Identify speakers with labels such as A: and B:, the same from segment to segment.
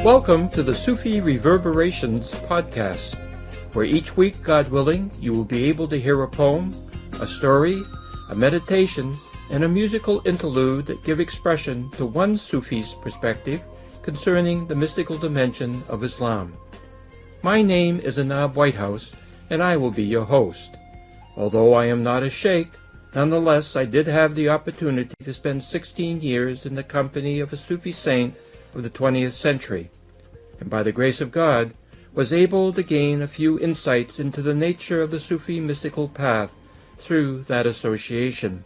A: Welcome to the Sufi Reverberations podcast, where each week, God willing, you will be able to hear a poem, a story, a meditation, and a musical interlude that give expression to one Sufi's perspective concerning the mystical dimension of Islam. My name is Anab Whitehouse, and I will be your host. Although I am not a sheikh, nonetheless I did have the opportunity to spend 16 years in the company of a Sufi saint of the 20th century, and by the grace of God was able to gain a few insights into the nature of the Sufi mystical path through that association.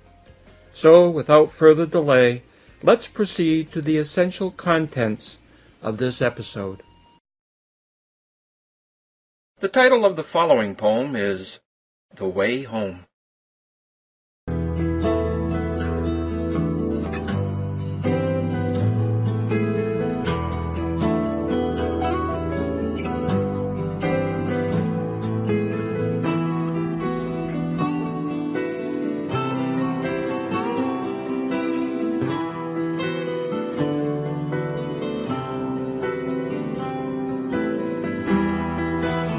A: So, without further delay, let's proceed to the essential contents of this episode. The title of the following poem is The Way Home.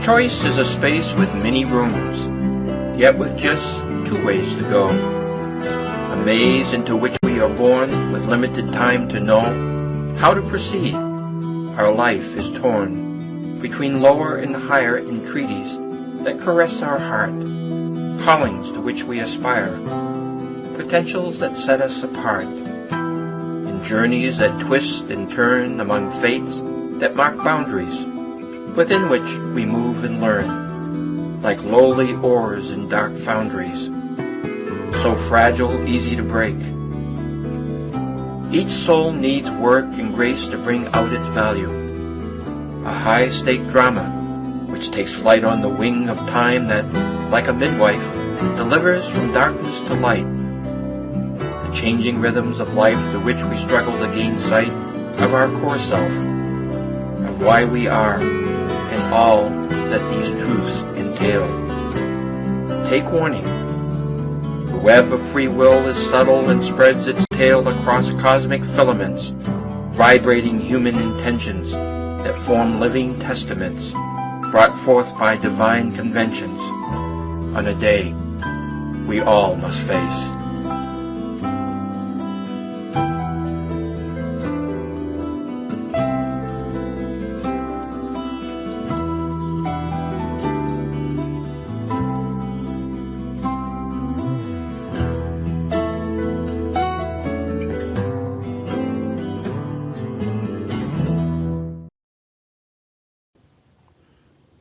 A: Choice is a space with many rooms, yet with just two ways to go. A maze into which we are born with limited time to know how to proceed. Our life is torn between lower and higher entreaties that caress our heart, callings to which we aspire, potentials that set us apart, and journeys that twist and turn among fates that mark boundaries within which we move and learn, like lowly oars in dark foundries, so fragile, easy to break. Each soul needs work and grace to bring out its value, a high-stake drama which takes flight on the wing of time that, like a midwife, delivers from darkness to light, the changing rhythms of life through which we struggle to gain sight of our core self, of why we are, and all that these truths entail. Take warning. The web of free will is subtle and spreads its tail across cosmic filaments, vibrating human intentions that form living testaments brought forth by divine conventions on a day we all must face.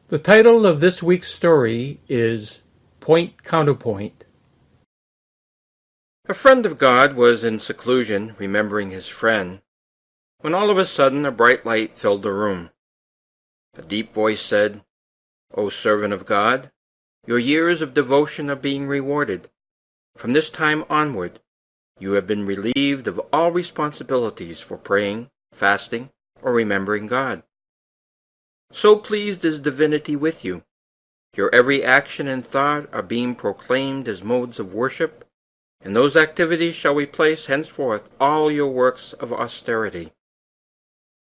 A: The title of this week's story is Point-Counterpoint. A friend of God was in seclusion, remembering his friend, when all of a sudden a bright light filled the room. A deep voice said, "O servant of God, your years of devotion are being rewarded. From this time onward, you have been relieved of all responsibilities for praying, fasting, or remembering God. So pleased is divinity with you. Your every action and thought are being proclaimed as modes of worship, and those activities shall replace henceforth all your works of austerity.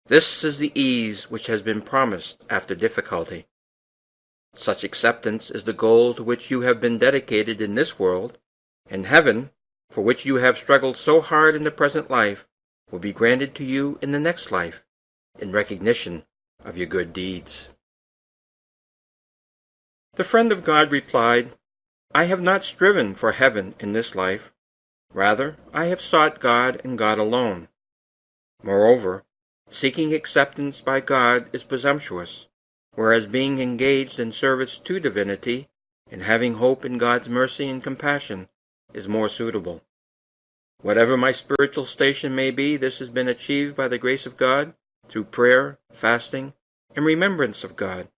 A: This is the ease which has been promised after difficulty. Such acceptance is the goal to which you have been dedicated in this world, and heaven, for which you have struggled so hard in the present life, will be granted to you in the next life, in recognition of your good deeds." The friend of God replied, "I have not striven for heaven in this life. Rather, I have sought God and God alone. Moreover, seeking acceptance by God is presumptuous, whereas being engaged in service to divinity and having hope in God's mercy and compassion is more suitable. Whatever my spiritual station may be, this has been achieved by the grace of God, through prayer, fasting, and remembrance of God.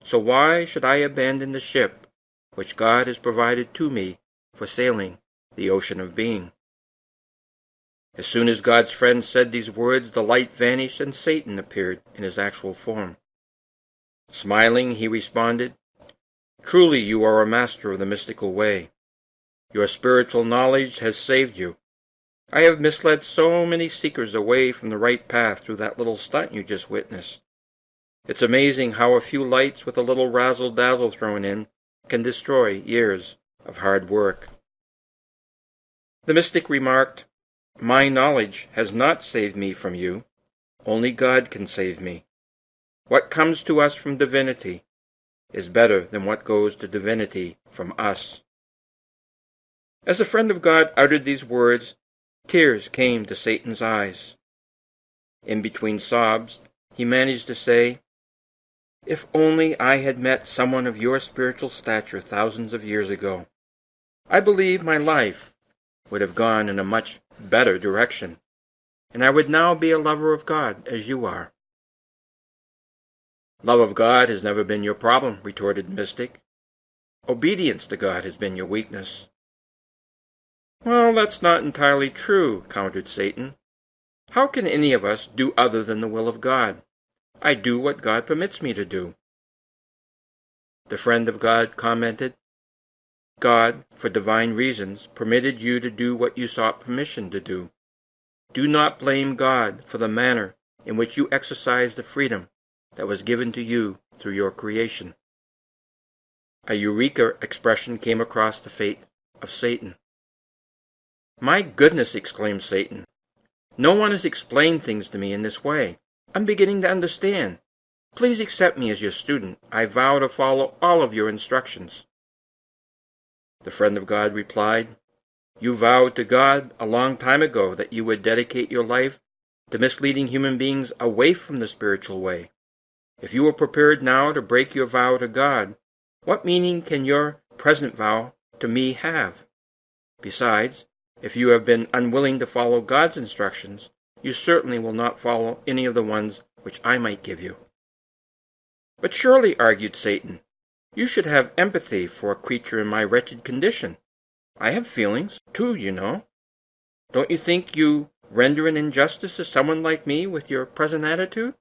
A: So why should I abandon the ship which God has provided to me for sailing the ocean of being?" As soon as God's friend said these words, the light vanished and Satan appeared in his actual form. Smiling, he responded, "Truly you are a master of the mystical way. Your spiritual knowledge has saved you. I have misled so many seekers away from the right path through that little stunt you just witnessed. It's amazing how a few lights with a little razzle-dazzle thrown in can destroy years of hard work." The mystic remarked, "My knowledge has not saved me from you. Only God can save me. What comes to us from divinity is better than what goes to divinity from us." As the friend of God uttered these words, tears came to Satan's eyes. In between sobs, he managed to say, "If only I had met someone of your spiritual stature thousands of years ago, I believe my life would have gone in a much better direction, and I would now be a lover of God as you are." "Love of God has never been your problem," retorted the mystic. "Obedience to God has been your weakness." "Well, that's not entirely true," countered Satan. "How can any of us do other than the will of God? I do what God permits me to do." The friend of God commented, "God, for divine reasons, permitted you to do what you sought permission to do. Do not blame God for the manner in which you exercise the freedom that was given to you through your creation." A eureka expression came across the face of Satan. "My goodness," exclaimed Satan. "No one has explained things to me in this way. I'm beginning to understand. Please accept me as your student. I vow to follow all of your instructions." The friend of God replied, "You vowed to God a long time ago that you would dedicate your life to misleading human beings away from the spiritual way. If you are prepared now to break your vow to God, what meaning can your present vow to me have? Besides, if you have been unwilling to follow God's instructions, you certainly will not follow any of the ones which I might give you." "But surely," argued Satan, "you should have empathy for a creature in my wretched condition. I have feelings, too, you know. Don't you think you render an injustice to someone like me with your present attitude?"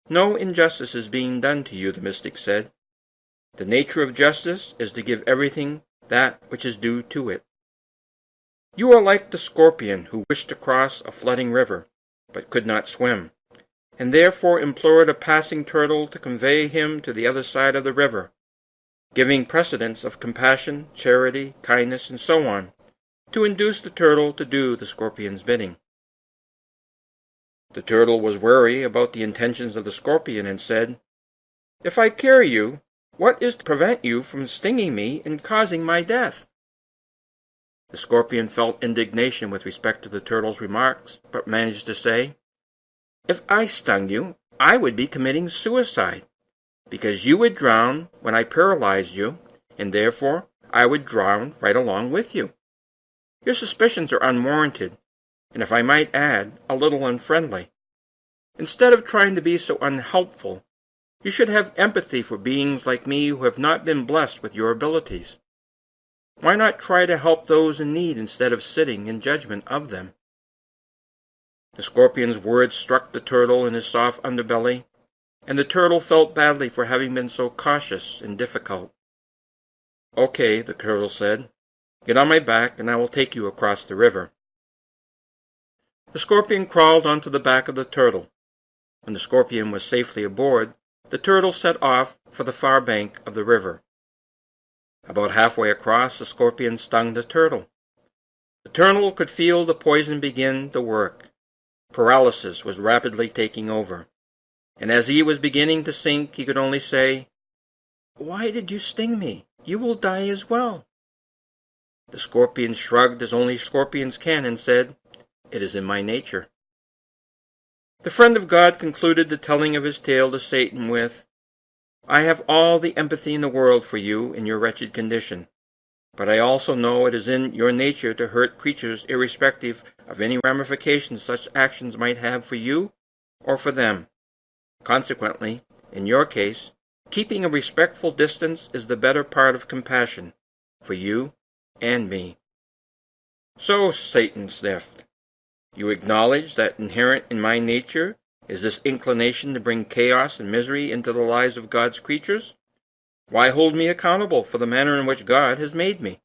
A: "No injustice is being done to you," the mystic said. "The nature of justice is to give everything that which is due to it. You are like the scorpion who wished to cross a flooding river, but could not swim, and therefore implored a passing turtle to convey him to the other side of the river, giving precedence of compassion, charity, kindness, and so on, to induce the turtle to do the scorpion's bidding. The turtle was wary about the intentions of the scorpion and said, "If I carry you, what is to prevent you from stinging me and causing my death?" The scorpion felt indignation with respect to the turtle's remarks, but managed to say, "If I stung you, I would be committing suicide, because you would drown when I paralyzed you, and therefore I would drown right along with you. Your suspicions are unwarranted, and if I might add, a little unfriendly. Instead of trying to be so unhelpful, you should have empathy for beings like me who have not been blessed with your abilities. Why not try to help those in need instead of sitting in judgment of them?" The scorpion's words struck the turtle in his soft underbelly, and the turtle felt badly for having been so cautious and difficult. "Okay," the turtle said. "Get on my back, and I will take you across the river." The scorpion crawled onto the back of the turtle. When the scorpion was safely aboard, the turtle set off for the far bank of the river. About halfway across, the scorpion stung the turtle. The turtle could feel the poison begin to work. Paralysis was rapidly taking over, and as he was beginning to sink, he could only say, "Why did you sting me? You will die as well." The scorpion shrugged as only scorpions can and said, "It is in my nature." The friend of God concluded the telling of his tale to Satan with, "I have all the empathy in the world for you in your wretched condition, but I also know it is in your nature to hurt creatures irrespective of any ramifications such actions might have for you or for them. Consequently, in your case, keeping a respectful distance is the better part of compassion for you and me." "So," Satan sniffed, "you acknowledge that inherent in my nature is this inclination to bring chaos and misery into the lives of God's creatures? Why hold me accountable for the manner in which God has made me?"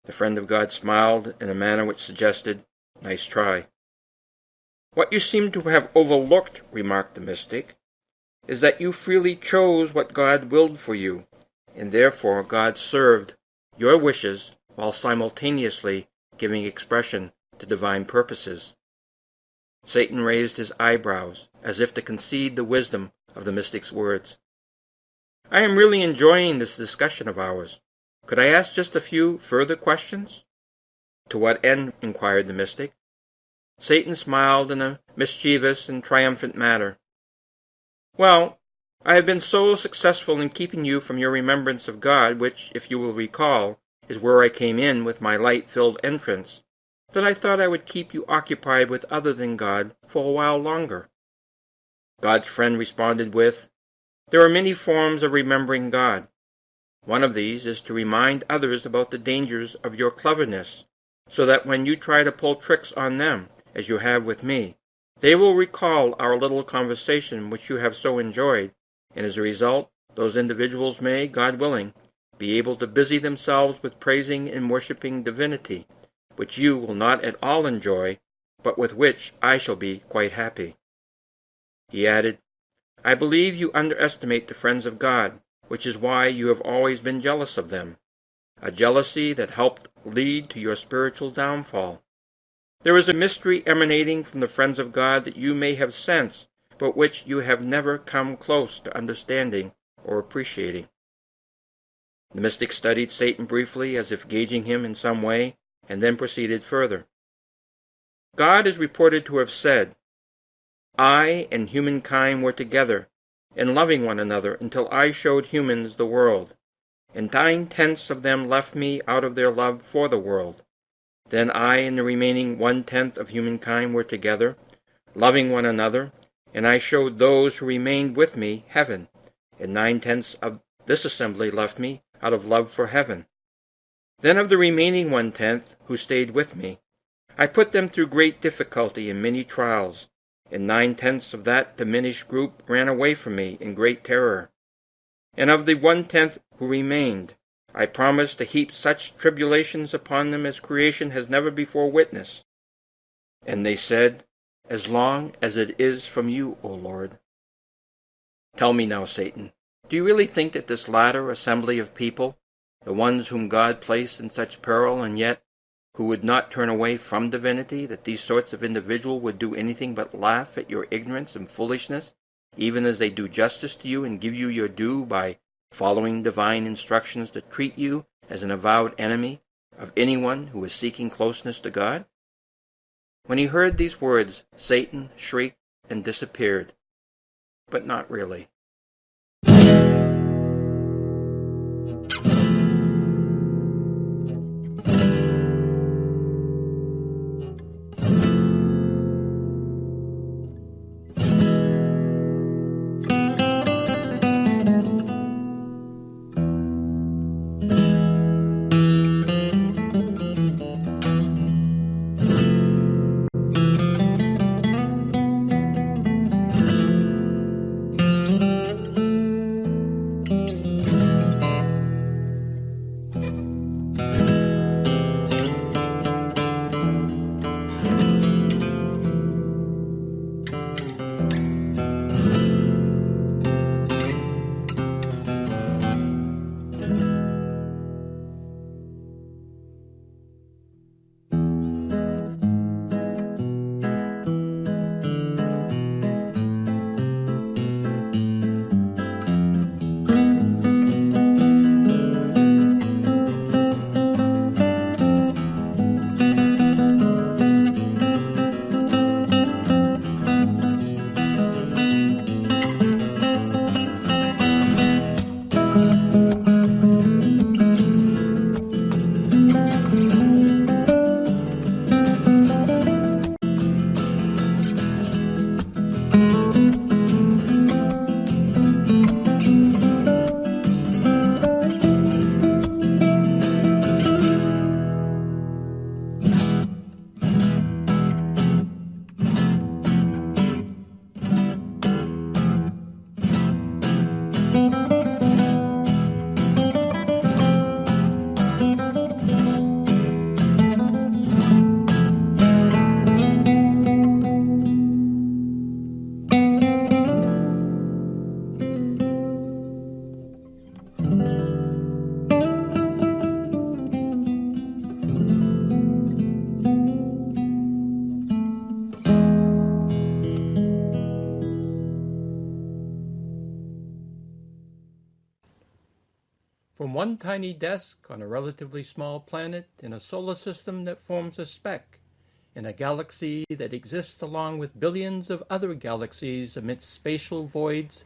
A: The friend of God smiled in a manner which suggested, "Nice try." "What you seem to have overlooked," remarked the mystic, "is that you freely chose what God willed for you, and therefore God served your wishes while simultaneously giving expression to divine purposes." Satan raised his eyebrows, as if to concede the wisdom of the mystic's words. "I am really enjoying this discussion of ours. Could I ask just a few further questions?" "To what end?" inquired the mystic. Satan smiled in a mischievous and triumphant manner. "Well, I have been so successful in keeping you from your remembrance of God, which, if you will recall, is where I came in with my light-filled entrance, that I thought I would keep you occupied with other than God for a while longer." God's friend responded with, "There are many forms of remembering God. One of these is to remind others about the dangers of your cleverness, so that when you try to pull tricks on them, as you have with me, they will recall our little conversation which you have so enjoyed, and as a result, those individuals may, God willing, be able to busy themselves with praising and worshipping divinity, which you will not at all enjoy, but with which I shall be quite happy." He added, "I believe you underestimate the friends of God, which is why you have always been jealous of them, a jealousy that helped lead to your spiritual downfall. There is a mystery emanating from the friends of God that you may have sensed, but which you have never come close to understanding or appreciating." The mystic studied Satan briefly, as if gauging him in some way, and then proceeded further. "God is reported to have said, 'I and humankind were together, and loving one another until I showed humans the world, and 9/10 of them left me out of their love for the world. Then I and the remaining 1/10 of humankind were together, loving one another, and I showed those who remained with me heaven, and 9/10 of this assembly left me out of love for heaven. Then of the remaining 1/10 who stayed with me, I put them through great difficulty and many trials, and 9/10 of that diminished group ran away from me in great terror. And of the 1/10 who remained, I promised to heap such tribulations upon them as creation has never before witnessed. And they said, 'As long as it is from you, O Lord.' Tell me now, Satan, do you really think that this latter assembly of people, the ones whom God placed in such peril and yet who would not turn away from divinity, that these sorts of individuals would do anything but laugh at your ignorance and foolishness, even as they do justice to you and give you your due by following divine instructions to treat you as an avowed enemy of anyone who is seeking closeness to God?" When he heard these words, Satan shrieked and disappeared, but not really. one tiny desk on a relatively small planet in a solar system that forms a speck in a galaxy that exists along with billions of other galaxies amidst spatial voids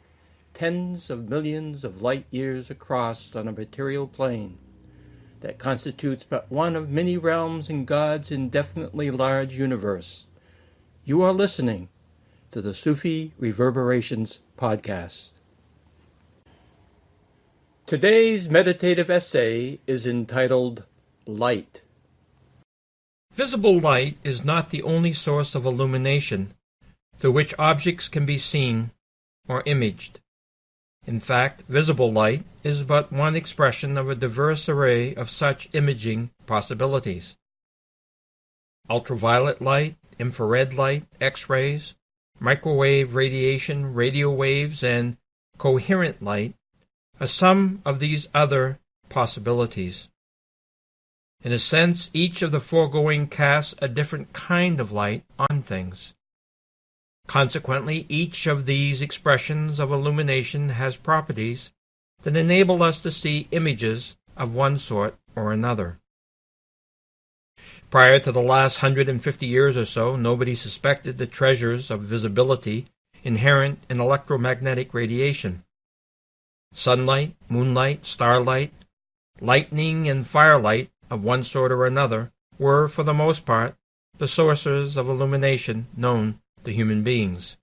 A: tens of millions of light years across on a material plane that constitutes but one of many realms in God's indefinitely large universe. You are listening to the Sufi Reverberations podcast. Today's meditative essay is entitled Light. Visible light is not the only source of illumination through which objects can be seen or imaged. In fact, visible light is but one expression of a diverse array of such imaging possibilities. Ultraviolet light, infrared light, X-rays, microwave radiation, radio waves, and coherent light are some of these other possibilities. In a sense, each of the foregoing casts a different kind of light on things. Consequently, each of these expressions of illumination has properties that enable us to see images of one sort or another. Prior to the last 150 years or so, nobody suspected the treasures of visibility inherent in electromagnetic radiation. Sunlight, moonlight, starlight, lightning, and firelight of one sort or another were, for the most part, the sources of illumination known to human beings.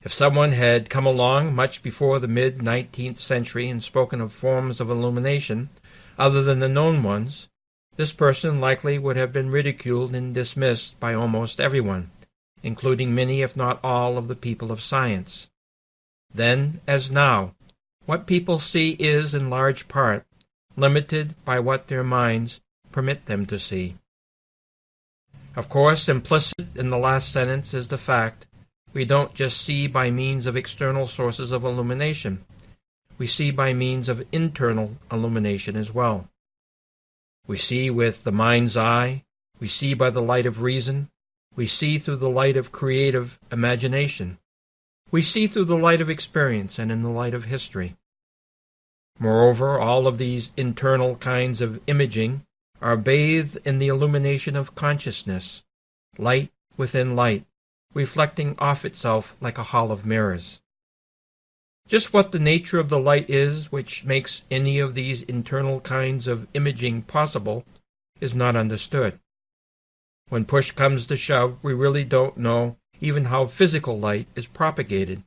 A: If someone had come along much before the mid-19th century and spoken of forms of illumination other than the known ones, this person likely would have been ridiculed and dismissed by almost everyone, including many if not all of the people of science. Then, as now, what people see is, in large part, limited by what their minds permit them to see. Of course, implicit in the last sentence is the fact we don't just see by means of external sources of illumination. We see by means of internal illumination as well. We see with the mind's eye, we see by the light of reason, we see through the light of creative imagination. We see through the light of experience and in the light of history. Moreover, all of these internal kinds of imaging are bathed in the illumination of consciousness, light within light, reflecting off itself like a hall of mirrors. Just what the nature of the light is which makes any of these internal kinds of imaging possible is not understood. When push comes to shove, we really don't know even how physical light is propagated,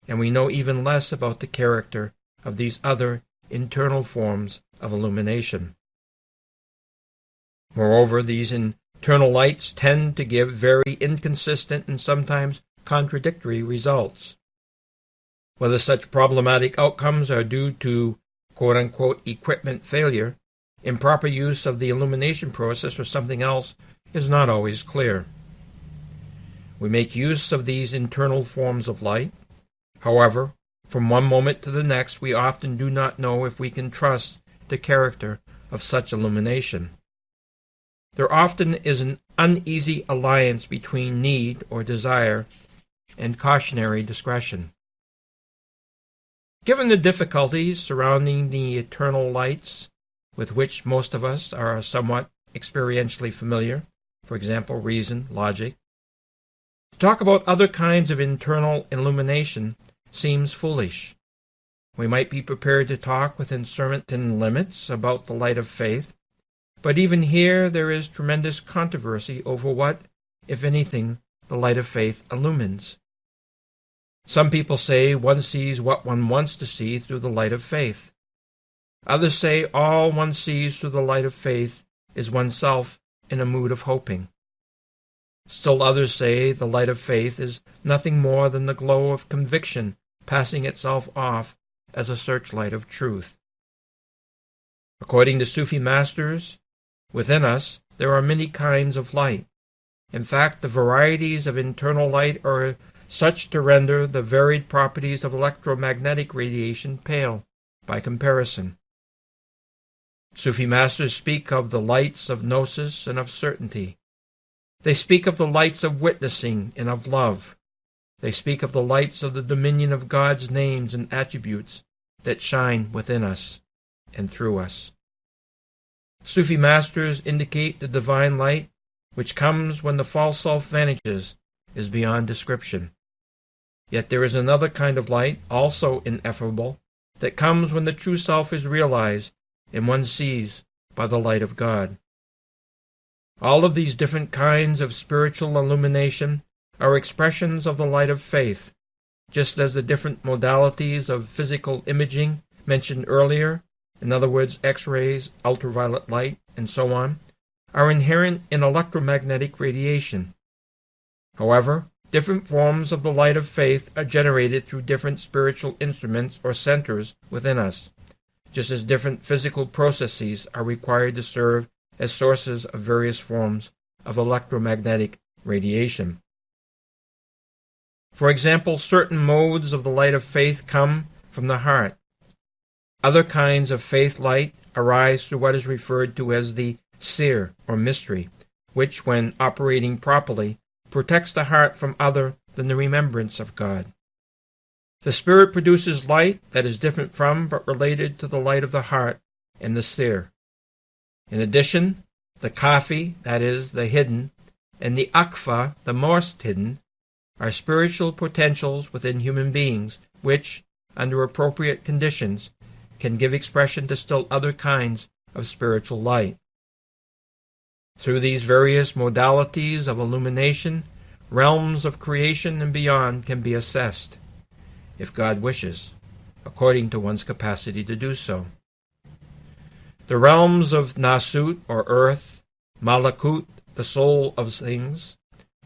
A: and we know even less about the character of these other internal forms of illumination. Moreover, these internal lights tend to give very inconsistent and sometimes contradictory results. Whether such problematic outcomes are due to quote-unquote equipment failure, improper use of the illumination process, or something else is not always clear. We make use of these internal forms of light. However, from one moment to the next, we often do not know if we can trust the character of such illumination. There often is an uneasy alliance between need or desire and cautionary discretion. Given the difficulties surrounding the eternal lights with which most of us are somewhat experientially familiar, for example, reason, logic, to talk about other kinds of internal illumination seems foolish. We might be prepared to talk within certain limits about the light of faith, but even here there is tremendous controversy over what, if anything, the light of faith illumines. Some people say one sees what one wants to see through the light of faith. Others say all one sees through the light of faith is oneself in a mood of hoping. Still others say the light of faith is nothing more than the glow of conviction passing itself off as a searchlight of truth. According to Sufi masters, within us there are many kinds of light. In fact, the varieties of internal light are such to render the varied properties of electromagnetic radiation pale by comparison. Sufi masters speak of the lights of gnosis and of certainty. They speak of the lights of witnessing and of love. They speak of the lights of the dominion of God's names and attributes that shine within us,
B: and through us. Sufi masters indicate the divine light, which comes when the false self vanishes, is beyond description. Yet there is another kind of light, also ineffable, that comes when the true self is realized and one sees by the light of God. All of these different kinds of spiritual illumination are expressions of the light of faith, just as the different modalities of physical imaging mentioned earlier, in other words, X-rays, ultraviolet light, and so on, are inherent in electromagnetic radiation. However, different forms of the light of faith are generated through different spiritual instruments or centers within us, just as different physical processes are required to serve as sources of various forms of electromagnetic radiation. For example, certain modes of the light of faith come from the heart. Other kinds of faith light arise through what is referred to as the seer or mystery, which, when operating properly, protects the heart from other than the remembrance of God. The Spirit produces light that is different from but related to the light of the heart and the seer. In addition, the kafi, that is, the hidden, and the akfa, the most hidden, are spiritual potentials within human beings which, under appropriate conditions, can give expression to still other kinds of spiritual light. Through these various modalities of illumination, realms of creation and beyond can be assessed, if God wishes, according to one's capacity to do so. The realms of Nasut, or earth, Malakut, the soul of things,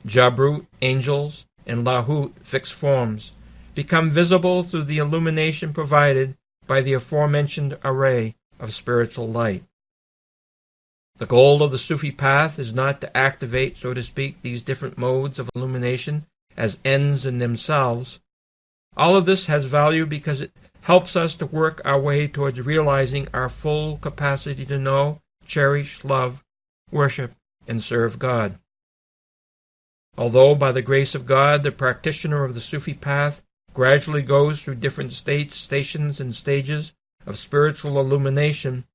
B: Jabrut, angels, and Lahut, fixed forms, become visible through the illumination provided by the aforementioned array of spiritual light. The goal of the Sufi path is not to activate, so to speak, these different modes of illumination as ends in themselves. All of this has value because it helps us to work our way towards realizing our full capacity to know, cherish, love, worship, and serve God. Although by the grace of God the practitioner of the Sufi path gradually goes through different states, stations, and stages of spiritual illumination,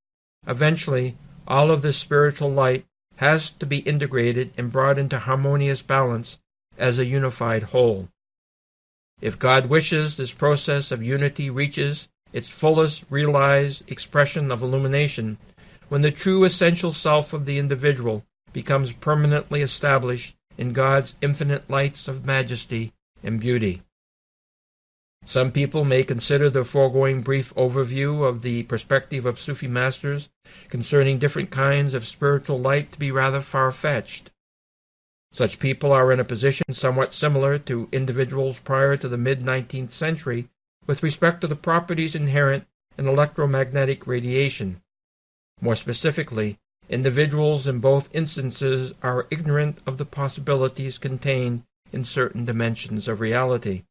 B: eventually all of this spiritual light has to be integrated and brought into harmonious balance as a unified whole. If God wishes, this process of unity reaches its fullest realized expression of illumination when the true essential self of the individual becomes permanently established in God's infinite lights of majesty and beauty. Some people may consider the foregoing brief overview of the perspective of Sufi masters concerning different kinds of spiritual light to be rather far-fetched. Such people are in a position somewhat similar to individuals prior to the mid-19th century with respect to the properties inherent in electromagnetic radiation. More specifically, individuals in both instances are ignorant of the possibilities contained in certain dimensions of reality.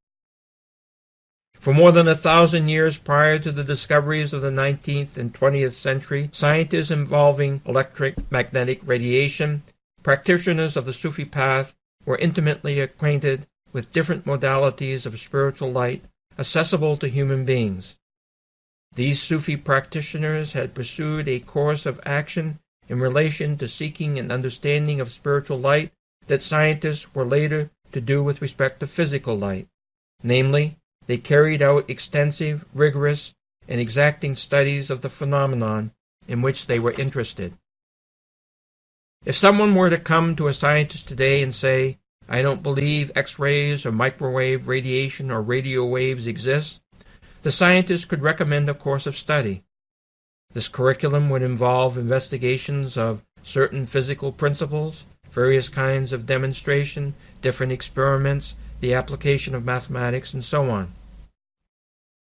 B: For more than 1,000 years prior to the discoveries of the 19th and 20th century, scientists involving electromagnetic radiation, practitioners of the Sufi path, were intimately acquainted with different modalities of spiritual light accessible to human beings. These Sufi practitioners had pursued a course of action in relation to seeking an understanding of spiritual light that scientists were later to do with respect to physical light. Namely, they carried out extensive, rigorous, and exacting studies of the phenomenon in which they were interested. If someone were to come to a scientist today and say, "I don't believe X-rays or microwave radiation or radio waves exist," the scientist could recommend a course of study. This curriculum would involve investigations of certain physical principles, various kinds of demonstration, different experiments, the application of mathematics, and so on.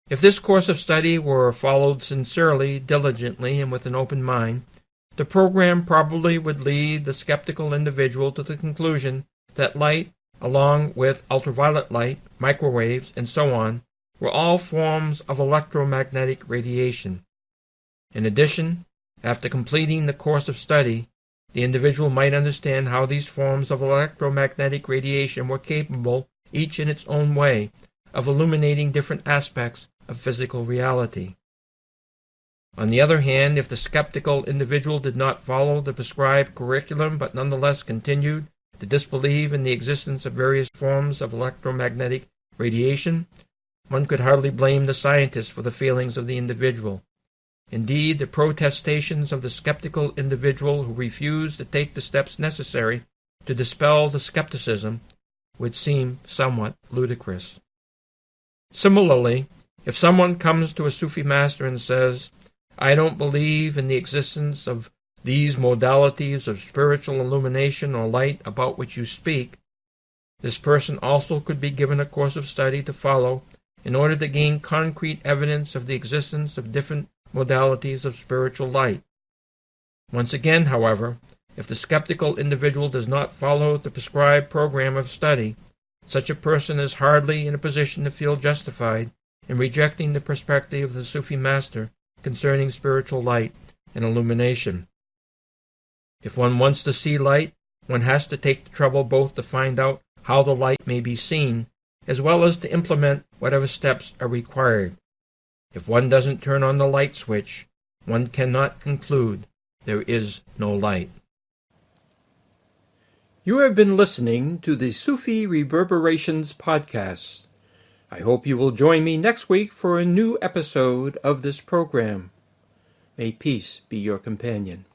B: If this course of study were followed sincerely, diligently, and with an open mind, the program probably would lead the skeptical individual to the conclusion that light, along with ultraviolet light, microwaves, and so on, were all forms of electromagnetic radiation. In addition, after completing the course of study, the individual might understand how these forms of electromagnetic radiation were capable, each in its own way, of illuminating different aspects of physical reality. On the other hand, if the skeptical individual did not follow the prescribed curriculum but nonetheless continued to disbelieve in the existence of various forms of electromagnetic radiation, one could hardly blame the scientist for the failings of the individual. Indeed, the protestations of the skeptical individual who refused to take the steps necessary to dispel the skepticism would seem somewhat ludicrous. Similarly, if someone comes to a Sufi master and says, "I don't believe in the existence of these modalities of spiritual illumination or light about which you speak," this person also could be given a course of study to follow in order to gain concrete evidence of the existence of different modalities of spiritual light. Once again, however, if the skeptical individual does not follow the prescribed program of study, such a person is hardly in a position to feel justified in rejecting the perspective of the Sufi master concerning spiritual light and illumination. If one wants to see light, one has to take the trouble both to find out how the light may be seen, as well as to implement whatever steps are required. If one doesn't turn on the light switch, one cannot conclude there is no light.
A: You have been listening to the Sufi Reverberations podcast. I hope you will join me next week for a new episode of this program. May peace be your companion.